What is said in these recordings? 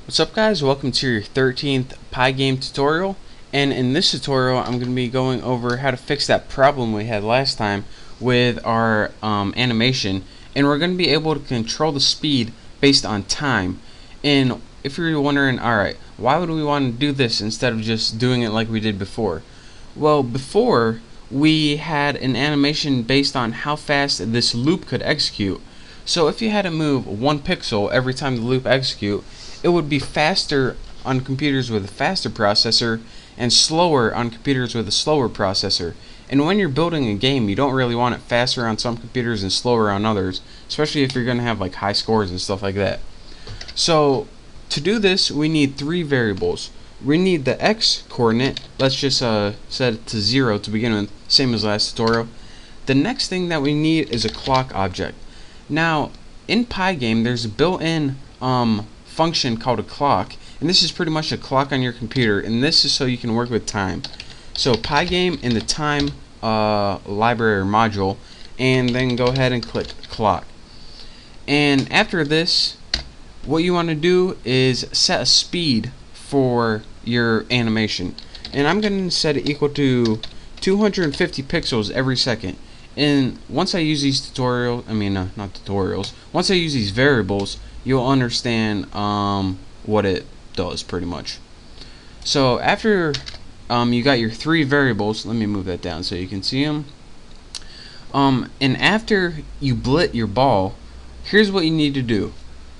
What's up guys, welcome to your 13th Pygame tutorial, and in this tutorial I'm going to be going over how to fix that problem we had last time with our animation, and we're going to be able to control the speed based on time. And if you're wondering, alright, why would we want to do this instead of just doing it like we did before? Well, before we had an animation based on how fast this loop could execute. So if you had to move 1 pixel every time the loop execute, it would be faster on computers with a faster processor and slower on computers with a slower processor. And when you're building a game, you don't really want it faster on some computers and slower on others, especially if you're going to have like high scores and stuff like that. So to do this, we need 3 variables. We need the x coordinate. Let's just set it to 0 to begin with, same as last tutorial. The next thing that we need is a clock object. Now in Pygame there's a built-in function called a clock, and this is pretty much a clock on your computer, and this is so you can work with time. So Pygame in the time library or module, and then go ahead and click clock. And after this, what you want to do is set a speed for your animation, and I'm going to set it equal to 250 pixels every second. And once I use these once I use these variables, you'll understand what it does pretty much. So after you got your 3 variables, let me move that down so you can see them. And after you blit your ball, here's what you need to do.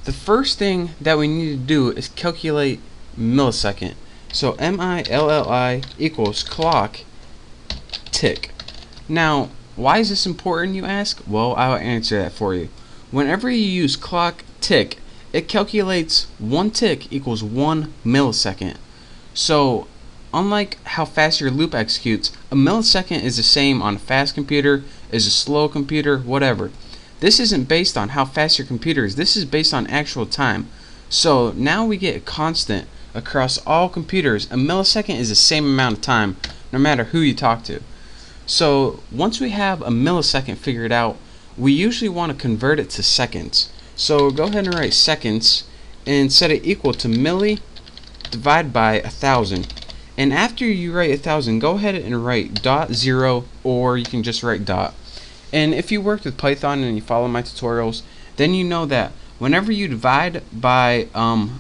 The first thing that we need to do is calculate millisecond. So milli equals clock tick. Now, why is this important, you ask? Well, I'll answer that for you. Whenever you use clock tick, it calculates 1 tick equals 1 millisecond. So unlike how fast your loop executes, a millisecond is the same on a fast computer, is a slow computer, whatever. This isn't based on how fast your computer is, this is based on actual time. So now we get a constant across all computers. A millisecond is the same amount of time no matter who you talk to. So once we have a millisecond figured out, we usually want to convert it to seconds. So go ahead and write seconds and set it equal to milli divided by 1,000. And after you write 1,000, go ahead and write .0, or you can just write dot. And if you worked with Python and you follow my tutorials, then you know that whenever you divide by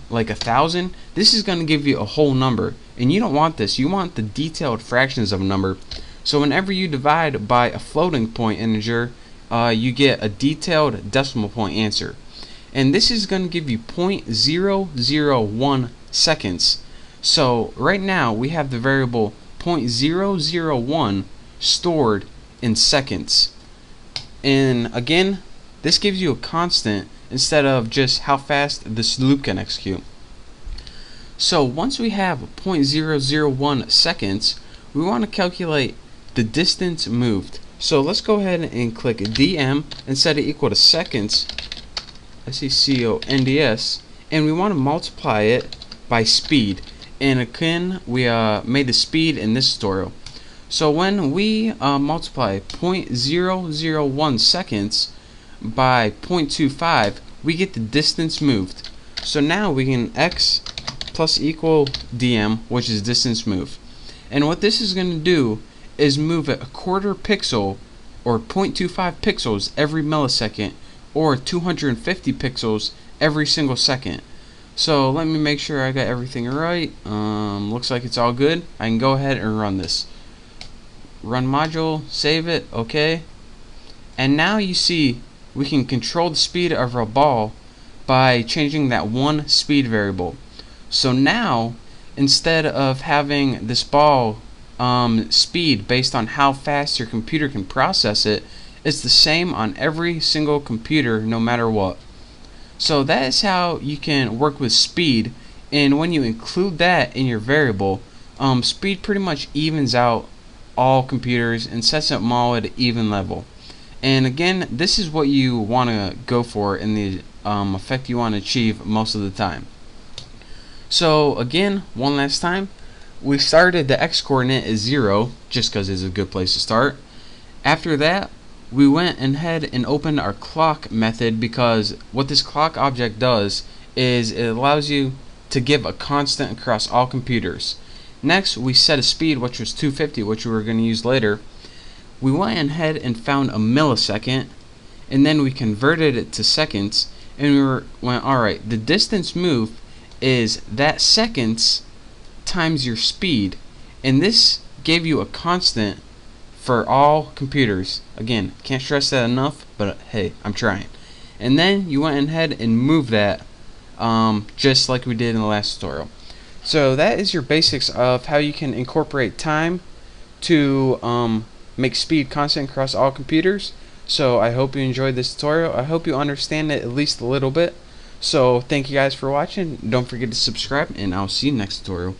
like 1,000, this is going to give you a whole number, and you don't want this. You want the detailed fractions of a number. So whenever you divide by a floating point integer, you get a detailed decimal point answer. And this is going to give you 0.001 seconds. So right now we have the variable 0.001 stored in seconds. And again, this gives you a constant instead of just how fast this loop can execute. So once we have 0.001 seconds, we want to calculate the distance moved. So let's go ahead and click dm and set it equal to seconds, seconds, and we want to multiply it by speed. And again, we made the speed in this tutorial. So when we multiply 0.001 seconds by 0.25, we get the distance moved. So now we can x plus equal dm, which is distance moved. And what this is going to do is move it a quarter pixel, or 0.25 pixels every millisecond, or 250 pixels every single second. So let me make sure I got everything right. Looks like it's all good. I can go ahead and run this. Run module, save it, okay. And now you see we can control the speed of our ball by changing that one speed variable. So now, instead of having this ball speed based on how fast your computer can process it, it's the same on every single computer no matter what. So that is how you can work with speed, and when you include that in your variable, speed pretty much evens out all computers and sets them all at an even level. And again, this is what you want to go for in the effect you want to achieve most of the time. So again, one last time, we started the x coordinate as 0 just because it's a good place to start. After that, we went ahead and opened our clock method, because what this clock object does is it allows you to give a constant across all computers. Next, we set a speed which was 250, which we were going to use later. We went ahead and found a millisecond, and then we converted it to seconds, and went, alright, the distance moved is that seconds times your speed, and this gave you a constant for all computers. Again, can't stress that enough, but hey, I'm trying. And then you went ahead and moved that just like we did in the last tutorial. So that is your basics of how you can incorporate time to make speed constant across all computers. So I hope you enjoyed this tutorial. I hope you understand it at least a little bit. So thank you guys for watching. Don't forget to subscribe, and I'll see you next tutorial.